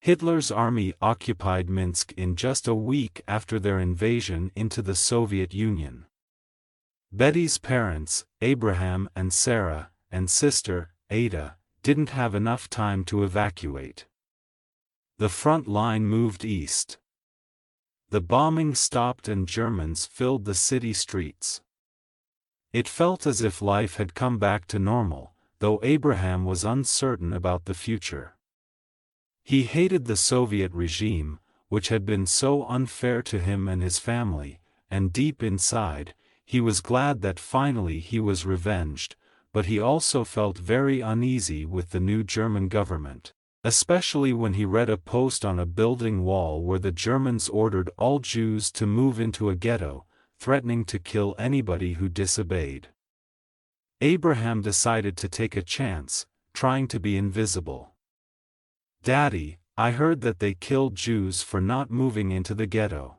Hitler's army occupied Minsk in just a week after their invasion into the Soviet Union. Betty's parents, Abraham and Sarah, and sister, Ada, didn't have enough time to evacuate. The front line moved east. The bombing stopped and Germans filled the city streets. It felt as if life had come back to normal, though Abraham was uncertain about the future. He hated the Soviet regime, which had been so unfair to him and his family, and deep inside, he was glad that finally he was revenged, but he also felt very uneasy with the new German government, especially when he read a post on a building wall where the Germans ordered all Jews to move into a ghetto, threatening to kill anybody who disobeyed. Abraham decided to take a chance, trying to be invisible. "Daddy, I heard that they killed Jews for not moving into the ghetto.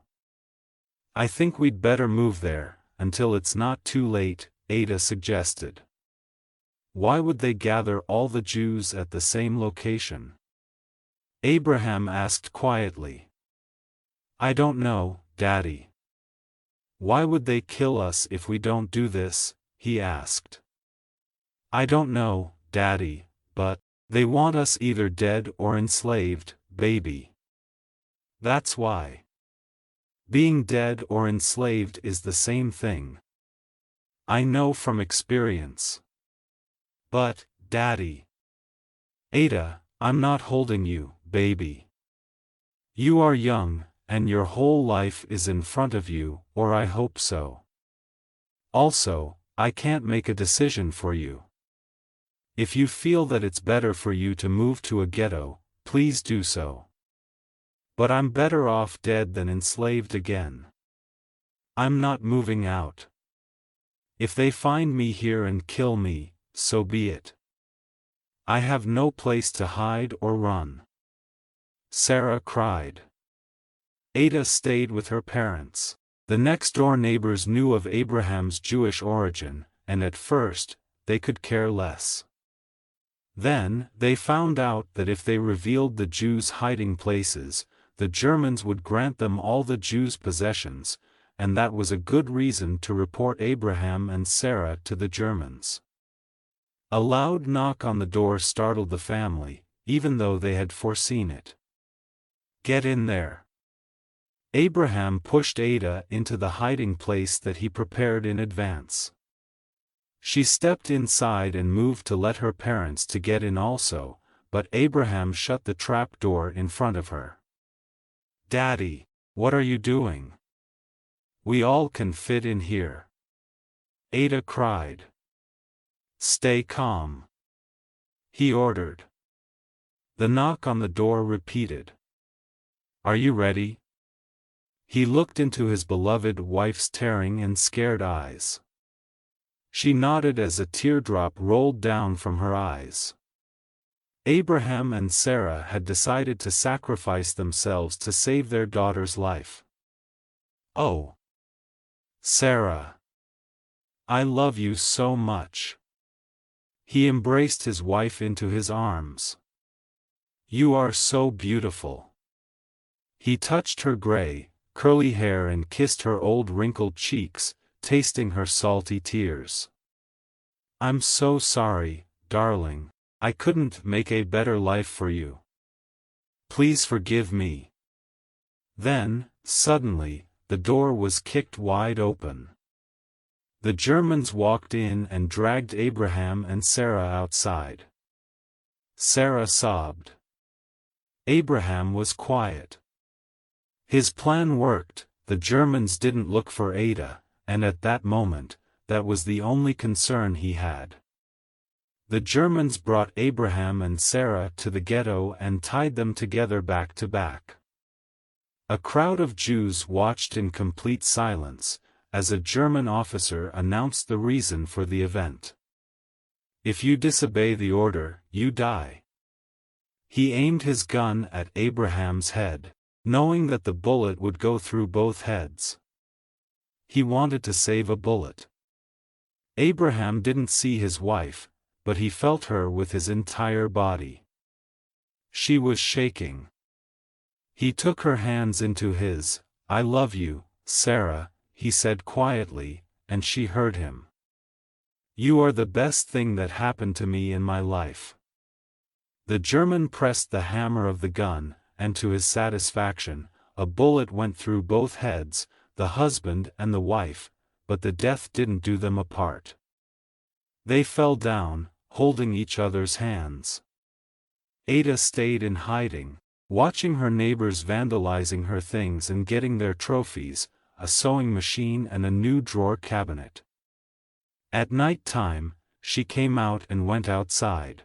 I think we'd better move there, until it's not too late," Ada suggested. "Why would they gather all the Jews at the same location?" Abraham asked quietly. "I don't know, Daddy." "Why would they kill us if we don't do this?" he asked. "I don't know, Daddy, but they want us either dead or enslaved, baby. That's why. Being dead or enslaved is the same thing. I know from experience." "But, Daddy." "Ada, I'm not holding you, baby. You are young, and your whole life is in front of you, or I hope so. Also, I can't make a decision for you. If you feel that it's better for you to move to a ghetto, please do so. But I'm better off dead than enslaved again. I'm not moving out. If they find me here and kill me, so be it. I have no place to hide or run." Sarah cried. Ada stayed with her parents. The next-door neighbors knew of Abraham's Jewish origin, and at first, they could care less. Then, they found out that if they revealed the Jews' hiding places, the Germans would grant them all the Jews' possessions, and that was a good reason to report Abraham and Sarah to the Germans. A loud knock on the door startled the family, even though they had foreseen it. "Get in there." Abraham pushed Ada into the hiding place that he prepared in advance. She stepped inside and moved to let her parents to get in also, but Abraham shut the trap door in front of her. "Daddy, what are you doing? We all can fit in here." Ada cried. "Stay calm," he ordered. The knock on the door repeated. "Are you ready?" He looked into his beloved wife's tearing and scared eyes. She nodded as a teardrop rolled down from her eyes. Abraham and Sarah had decided to sacrifice themselves to save their daughter's life. "Oh, Sarah, I love you so much." He embraced his wife into his arms. "You are so beautiful." He touched her gray, curly hair and kissed her old wrinkled cheeks, tasting her salty tears. "I'm so sorry, darling. I couldn't make a better life for you. Please forgive me." Then, suddenly, the door was kicked wide open. The Germans walked in and dragged Abraham and Sarah outside. Sarah sobbed. Abraham was quiet. His plan worked. The Germans didn't look for Ada, and at that moment, that was the only concern he had. The Germans brought Abraham and Sarah to the ghetto and tied them together back to back. A crowd of Jews watched in complete silence, as a German officer announced the reason for the event. "If you disobey the order, you die." He aimed his gun at Abraham's head, knowing that the bullet would go through both heads. He wanted to save a bullet. Abraham didn't see his wife, but he felt her with his entire body. She was shaking. He took her hands into his. "I love you, Sarah," he said quietly, and she heard him. "You are the best thing that happened to me in my life." The German pressed the hammer of the gun, and to his satisfaction, a bullet went through both heads, the husband and the wife, but the death didn't do them apart. They fell down, holding each other's hands. Ada stayed in hiding, watching her neighbors vandalizing her things and getting their trophies, a sewing machine and a new drawer cabinet. At night time, she came out and went outside.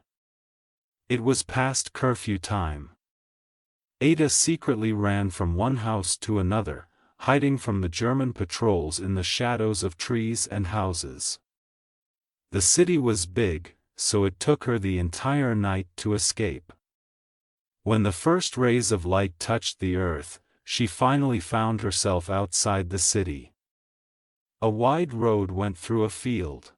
It was past curfew time. Ada secretly ran from one house to another, hiding from the German patrols in the shadows of trees and houses. The city was big, so it took her the entire night to escape. When the first rays of light touched the earth, she finally found herself outside the city. A wide road went through a field.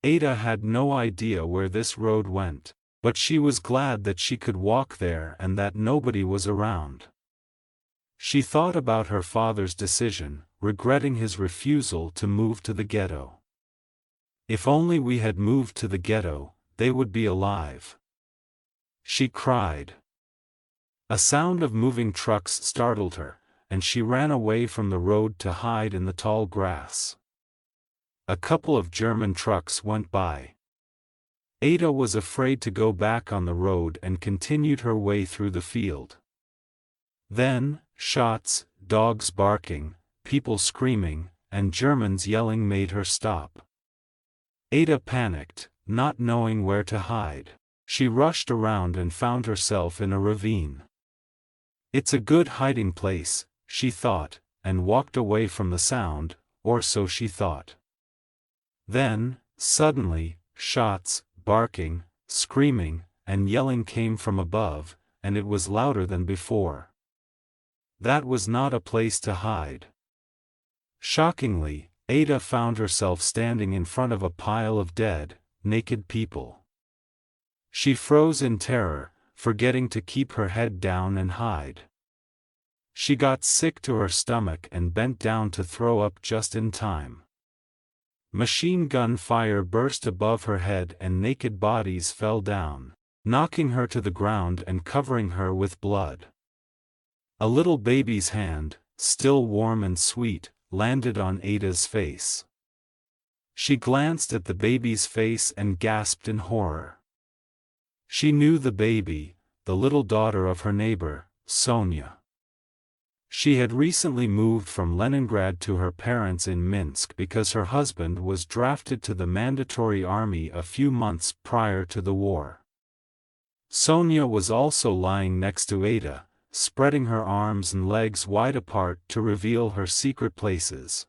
Ada had no idea where this road went, but she was glad that she could walk there and that nobody was around. She thought about her father's decision, regretting his refusal to move to the ghetto. If only we had moved to the ghetto, they would be alive. She cried. A sound of moving trucks startled her, and she ran away from the road to hide in the tall grass. A couple of German trucks went by. Ada was afraid to go back on the road and continued her way through the field. Then, shots, dogs barking, people screaming, and Germans yelling made her stop. Ada panicked, not knowing where to hide. She rushed around and found herself in a ravine. "It's a good hiding place," she thought, and walked away from the sound, or so she thought. Then, suddenly, shots, barking, screaming, and yelling came from above, and it was louder than before. That was not a place to hide. Shockingly, Ada found herself standing in front of a pile of dead, naked people. She froze in terror, forgetting to keep her head down and hide. She got sick to her stomach and bent down to throw up just in time. Machine gun fire burst above her head and naked bodies fell down, knocking her to the ground and covering her with blood. A little baby's hand, still warm and sweet, landed on Ada's face. She glanced at the baby's face and gasped in horror. She knew the baby, the little daughter of her neighbor, Sonia. She had recently moved from Leningrad to her parents in Minsk because her husband was drafted to the mandatory army a few months prior to the war. Sonia was also lying next to Ada, spreading her arms and legs wide apart to reveal her secret places.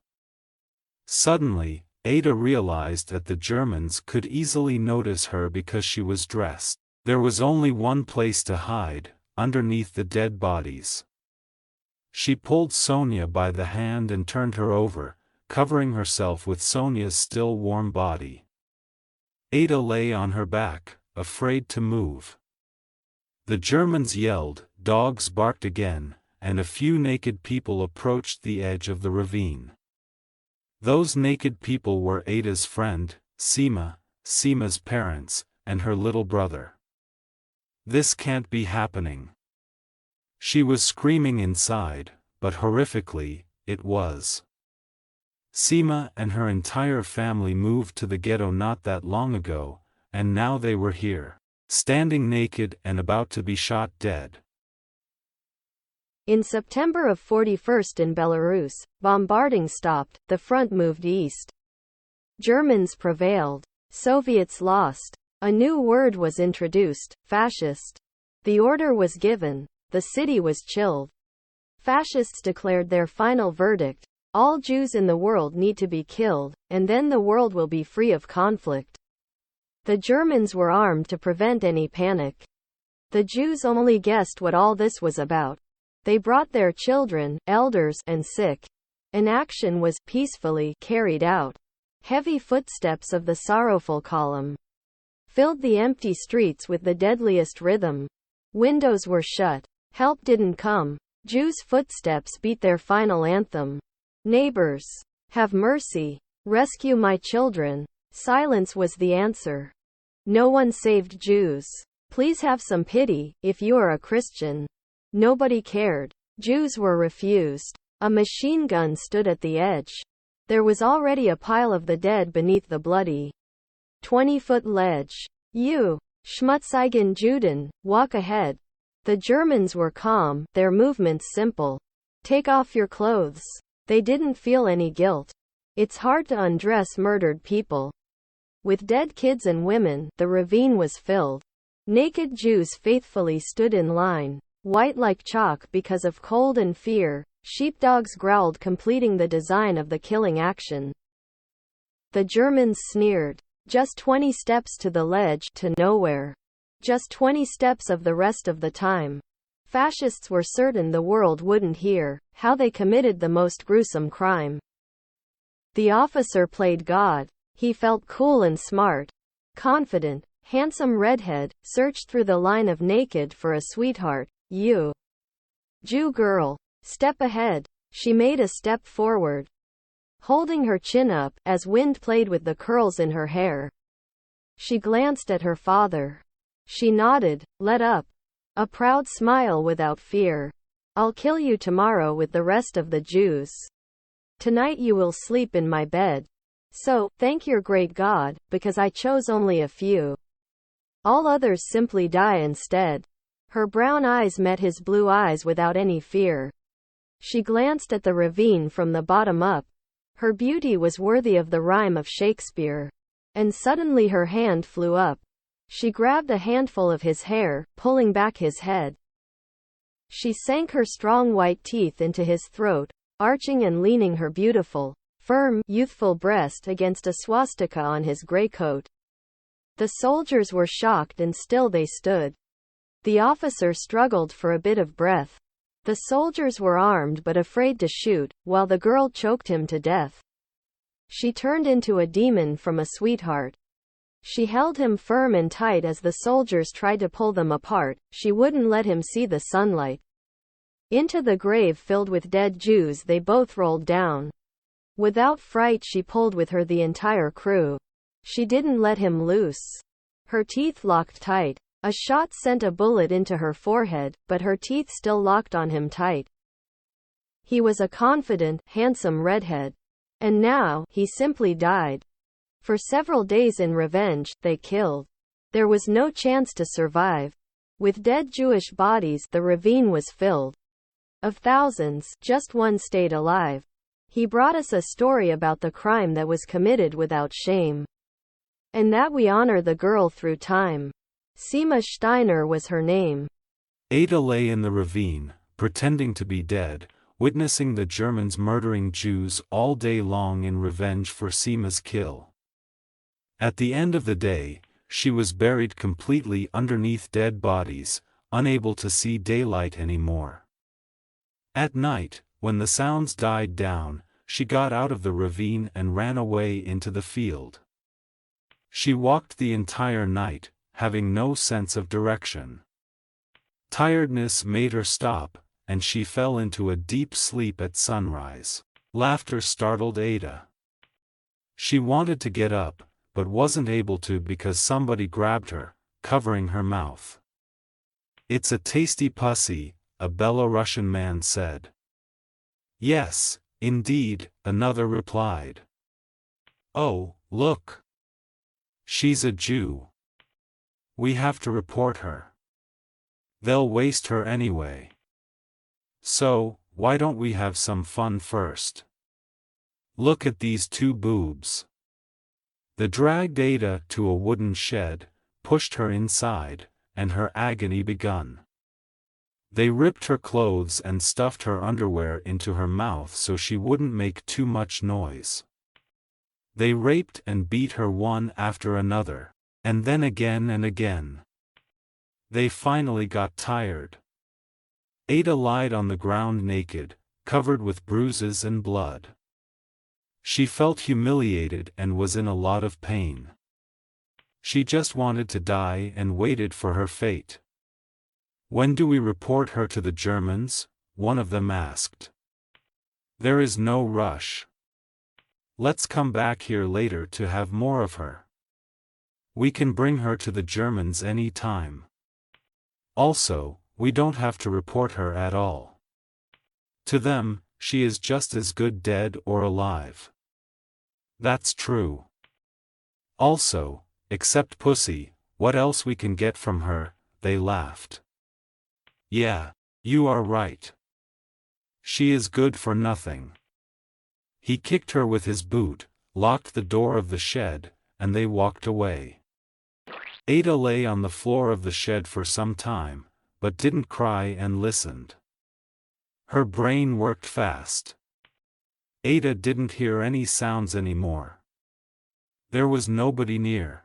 Suddenly, Ada realized that the Germans could easily notice her because she was dressed. There was only one place to hide, underneath the dead bodies. She pulled Sonia by the hand and turned her over, covering herself with Sonia's still warm body. Ada lay on her back, afraid to move. The Germans yelled, dogs barked again, and a few naked people approached the edge of the ravine. Those naked people were Ada's friend, Seema's parents, and her little brother. This can't be happening. She was screaming inside, but horrifically, it was. Seema and her entire family moved to the ghetto not that long ago, and now they were here, standing naked and about to be shot dead. In September of 41st in Belarus, bombarding stopped, the front moved east. Germans prevailed. Soviets lost. A new word was introduced, fascist. The order was given. The city was chilled. Fascists declared their final verdict: all Jews in the world need to be killed, and then the world will be free of conflict. The Germans were armed to prevent any panic. The Jews only guessed what all this was about. They brought their children, elders, and sick. An action was peacefully carried out. Heavy footsteps of the sorrowful column filled the empty streets with the deadliest rhythm. Windows were shut. Help didn't come. Jews' footsteps beat their final anthem. Neighbors, have mercy. Rescue my children. Silence was the answer. No one saved Jews. Please have some pity, if you are a Christian. Nobody cared. Jews were refused. A machine gun stood at the edge. There was already a pile of the dead beneath the bloody 20-foot ledge. You, Schmutzigen Juden, walk ahead. The Germans were calm, their movements simple. Take off your clothes. They didn't feel any guilt. It's hard to undress murdered people. With dead kids and women, the ravine was filled. Naked Jews faithfully stood in line, white like chalk because of cold and fear. Sheepdogs growled, completing the design of the killing action. The Germans sneered. Just 20 steps to the ledge, to nowhere. Just 20 steps of the rest of the time. Fascists were certain the world wouldn't hear how they committed the most gruesome crime. The officer played God. He felt cool and smart. Confident, handsome redhead, searched through the line of naked for a sweetheart. You, Jew girl, step ahead. She made a step forward, holding her chin up, as wind played with the curls in her hair. She glanced at her father. She nodded, let up. A proud smile without fear. I'll kill you tomorrow with the rest of the Jews. Tonight you will sleep in my bed. So, thank your great God, because I chose only a few. All others simply die instead. Her brown eyes met his blue eyes without any fear. She glanced at the ravine from the bottom up. Her beauty was worthy of the rhyme of Shakespeare. And suddenly her hand flew up. She grabbed a handful of his hair, pulling back his head. She sank her strong white teeth into his throat, arching and leaning her beautiful, firm, youthful breast against a swastika on his gray coat. The soldiers were shocked and still they stood. The officer struggled for a bit of breath. The soldiers were armed but afraid to shoot, while the girl choked him to death. She turned into a demon from a sweetheart. She held him firm and tight as the soldiers tried to pull them apart. She wouldn't let him see the sunlight. Into the grave filled with dead Jews they both rolled down. Without fright she pulled with her the entire crew. She didn't let him loose. Her teeth locked tight. A shot sent a bullet into her forehead, but her teeth still locked on him tight. He was a confident, handsome redhead. And now, he simply died. For several days in revenge, they killed. There was no chance to survive. With dead Jewish bodies, the ravine was filled. Of thousands, just one stayed alive. He brought us a story about the crime that was committed without shame. And that we honor the girl through time. Seema Steiner was her name. Ada lay in the ravine, pretending to be dead, witnessing the Germans murdering Jews all day long in revenge for Seema's kill. At the end of the day, she was buried completely underneath dead bodies, unable to see daylight anymore. At night, when the sounds died down, she got out of the ravine and ran away into the field. She walked the entire night, having no sense of direction. Tiredness made her stop, and she fell into a deep sleep at sunrise. Laughter startled Ada. She wanted to get up, but wasn't able to because somebody grabbed her, covering her mouth. "It's a tasty pussy," a Belarusian man said. "Yes, indeed," another replied. "Oh, look. She's a Jew. We have to report her. They'll waste her anyway. So, why don't we have some fun first? Look at these two boobs." They dragged Ada to a wooden shed, pushed her inside, and her agony begun. They ripped her clothes and stuffed her underwear into her mouth so she wouldn't make too much noise. They raped and beat her one after another, and then again and again. They finally got tired. Ada lied on the ground naked, covered with bruises and blood. She felt humiliated and was in a lot of pain. She just wanted to die and waited for her fate. When do we report her to the Germans? One of them asked. There is no rush. Let's come back here later to have more of her. We can bring her to the Germans any time. Also, we don't have to report her at all. To them, she is just as good dead or alive. That's true. Also, except pussy, what else we can get from her, they laughed. Yeah, you are right. She is good for nothing. He kicked her with his boot, locked the door of the shed, and they walked away. Ada lay on the floor of the shed for some time, but didn't cry and listened. Her brain worked fast. Ada didn't hear any sounds anymore. There was nobody near.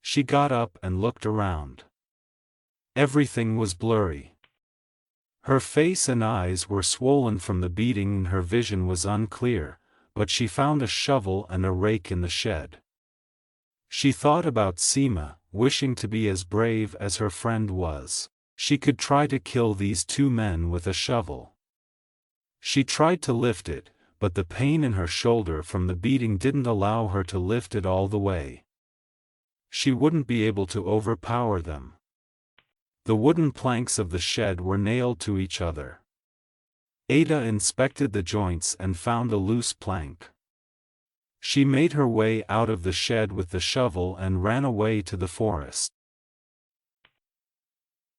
She got up and looked around. Everything was blurry. Her face and eyes were swollen from the beating and her vision was unclear, but she found a shovel and a rake in the shed. She thought about Seema, wishing to be as brave as her friend was. She could try to kill these two men with a shovel. She tried to lift it, but the pain in her shoulder from the beating didn't allow her to lift it all the way. She wouldn't be able to overpower them. The wooden planks of the shed were nailed to each other. Ada inspected the joints and found a loose plank. She made her way out of the shed with the shovel and ran away to the forest.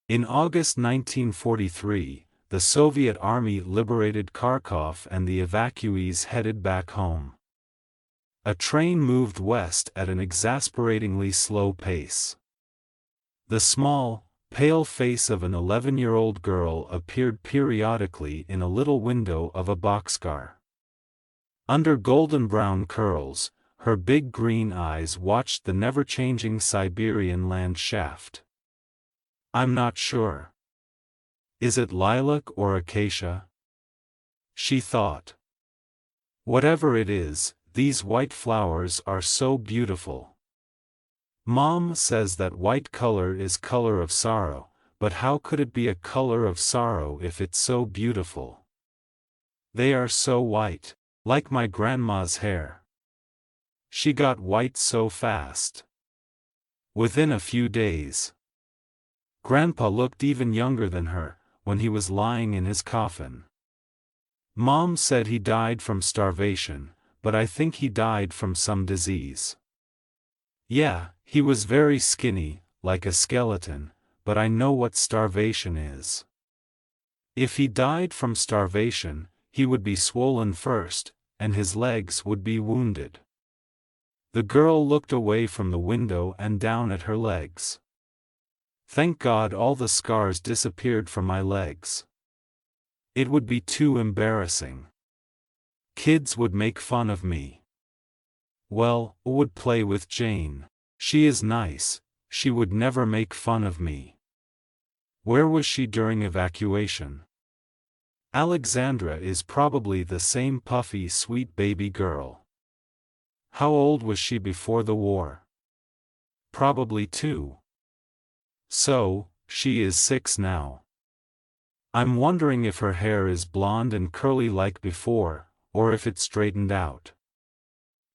In August 1943, the Soviet army liberated Kharkov and the evacuees headed back home. A train moved west at an exasperatingly slow pace. The small, pale face of an 11-year-old girl appeared periodically in a little window of a boxcar. Under golden-brown curls, her big green eyes watched the never-changing Siberian landscape. I'm not sure. Is it lilac or acacia? She thought. Whatever it is, these white flowers are so beautiful. Mom says that white color is color of sorrow, but how could it be a color of sorrow if it's so beautiful? They are so white, like my grandma's hair. She got white so fast. Within a few days. Grandpa looked even younger than her, when he was lying in his coffin. Mom said he died from starvation, but I think he died from some disease. Yeah, he was very skinny, like a skeleton, but I know what starvation is. If he died from starvation, he would be swollen first, and his legs would be wounded. The girl looked away from the window and down at her legs. Thank God all the scars disappeared from my legs. It would be too embarrassing. Kids would make fun of me. Well, I would play with Jane. She is nice, she would never make fun of me. Where was she during evacuation? Alexandra is probably the same puffy sweet baby girl. How old was she before the war? Probably 2. So, she is 6 now. I'm wondering if her hair is blonde and curly like before, or if it straightened out.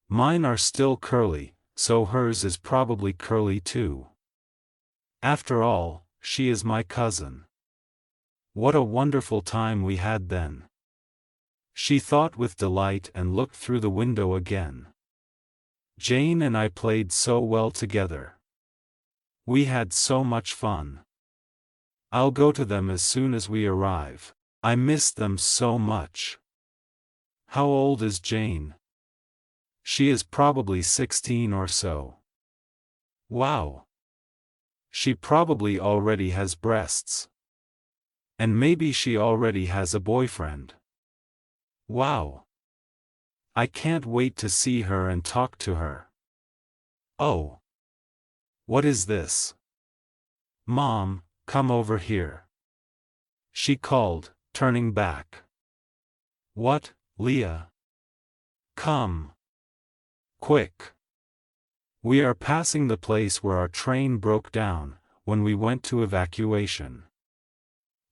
Mine are still curly, so hers is probably curly too. After all, she is my cousin. What a wonderful time we had then. She thought with delight and looked through the window again. Jane and I played so well together. We had so much fun. I'll go to them as soon as we arrive. I miss them so much. How old is Jane? She is probably 16 or so. Wow. She probably already has breasts. And maybe she already has a boyfriend. Wow. I can't wait to see her and talk to her. Oh. What is this? Mom, come over here. She called, turning back. What, Leah? Come. Quick. We are passing the place where our train broke down, when we went to evacuation.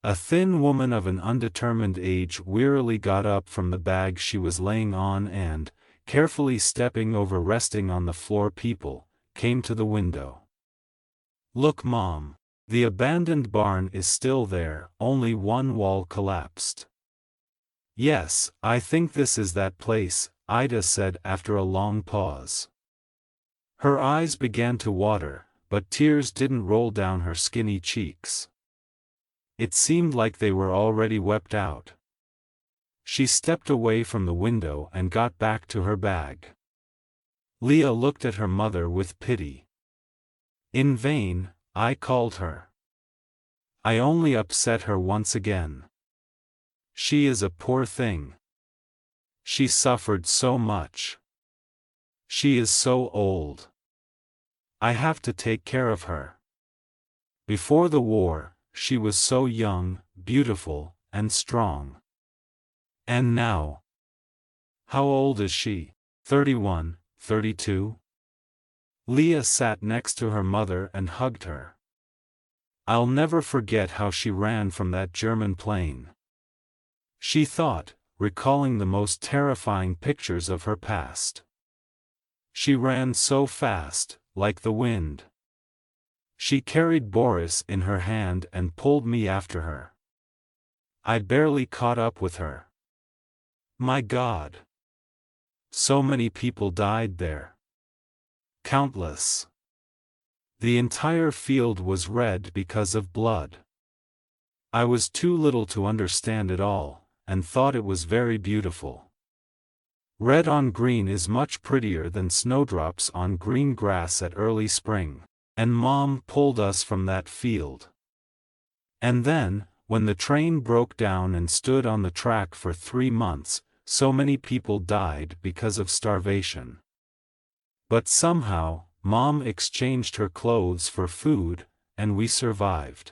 A thin woman of an undetermined age wearily got up from the bag she was laying on and, carefully stepping over resting on the floor people, came to the window. "Look, Mom. The abandoned barn is still there, only one wall collapsed." "Yes, I think this is that place," Ida said after a long pause. Her eyes began to water, but tears didn't roll down her skinny cheeks. It seemed like they were already wept out. She stepped away from the window and got back to her bag. Leah looked at her mother with pity. "In vain, I called her. I only upset her once again. She is a poor thing. She suffered so much. She is so old. I have to take care of her. Before the war, she was so young, beautiful, and strong. And now? How old is she? 31, 32? Leah sat next to her mother and hugged her. I'll never forget how she ran from that German plane. She thought, recalling the most terrifying pictures of her past. She ran so fast, like the wind. She carried Boris in her hand and pulled me after her. I barely caught up with her. My God! So many people died there. Countless. The entire field was red because of blood. I was too little to understand it all, and thought it was very beautiful. Red on green is much prettier than snowdrops on green grass at early spring. And Mom pulled us from that field. And then, when the train broke down and stood on the track for 3 months, so many people died because of starvation. But somehow, Mom exchanged her clothes for food, and we survived.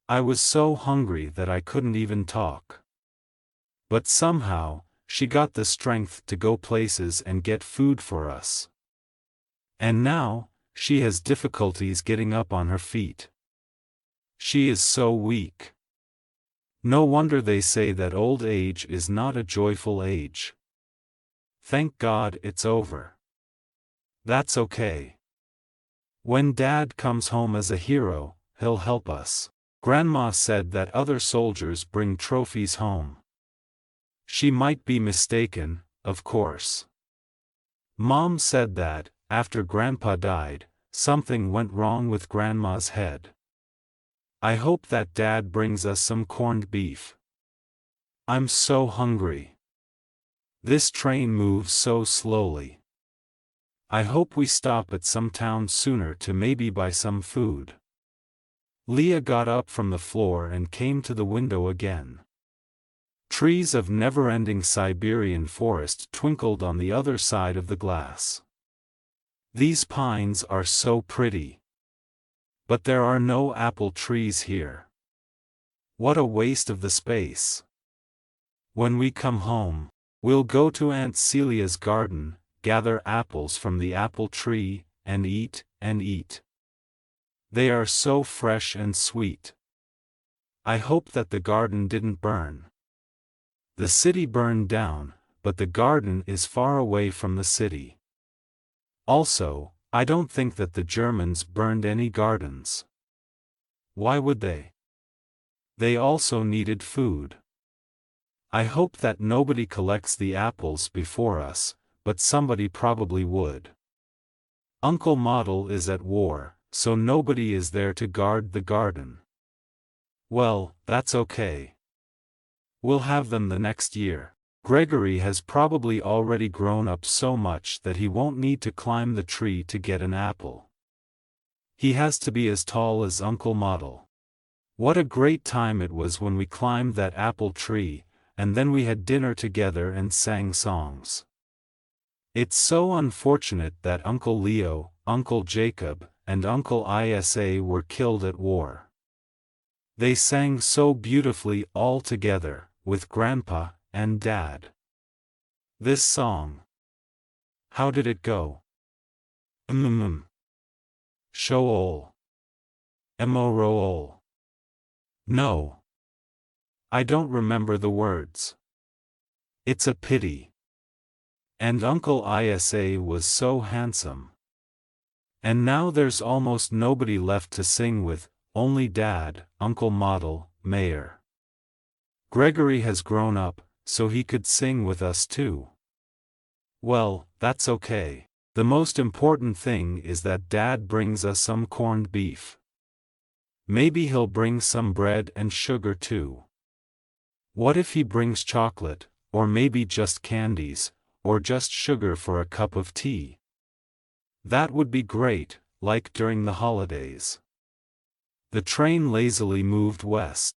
I was so hungry that I couldn't even talk. But somehow, she got the strength to go places and get food for us. And now, she has difficulties getting up on her feet. She is so weak. No wonder they say that old age is not a joyful age. Thank God it's over. That's okay. When Dad comes home as a hero, he'll help us. Grandma said that other soldiers bring trophies home. She might be mistaken, of course. Mom said that, after Grandpa died, something went wrong with Grandma's head. I hope that Dad brings us some corned beef. I'm so hungry. This train moves so slowly. I hope we stop at some town sooner to maybe buy some food. Leah got up from the floor and came to the window again. Trees of never-ending Siberian forest twinkled on the other side of the glass. These pines are so pretty. But there are no apple trees here. What a waste of the space. When we come home, we'll go to Aunt Celia's garden, gather apples from the apple tree, and eat, and eat. They are so fresh and sweet. I hope that the garden didn't burn. The city burned down, but the garden is far away from the city. Also, I don't think that the Germans burned any gardens. Why would they? They also needed food. I hope that nobody collects the apples before us, but somebody probably would. Uncle Model is at war, so nobody is there to guard the garden. Well, that's okay. We'll have them the next year. Gregory has probably already grown up so much that he won't need to climb the tree to get an apple. He has to be as tall as Uncle Model. What a great time it was when we climbed that apple tree, and then we had dinner together and sang songs. It's so unfortunate that Uncle Leo, Uncle Jacob, and Uncle Isa were killed at war. They sang so beautifully all together, with Grandpa and Dad. This song. How did it go? Show all. Emorool. No. I don't remember the words. It's a pity. And Uncle Isa was so handsome. And now there's almost nobody left to sing with, only Dad, Uncle Model, Mayor. Gregory has grown up, so he could sing with us too. Well, that's okay. The most important thing is that Dad brings us some corned beef. Maybe he'll bring some bread and sugar too. What if he brings chocolate, or maybe just candies, or just sugar for a cup of tea? That would be great, like during the holidays. The train lazily moved west.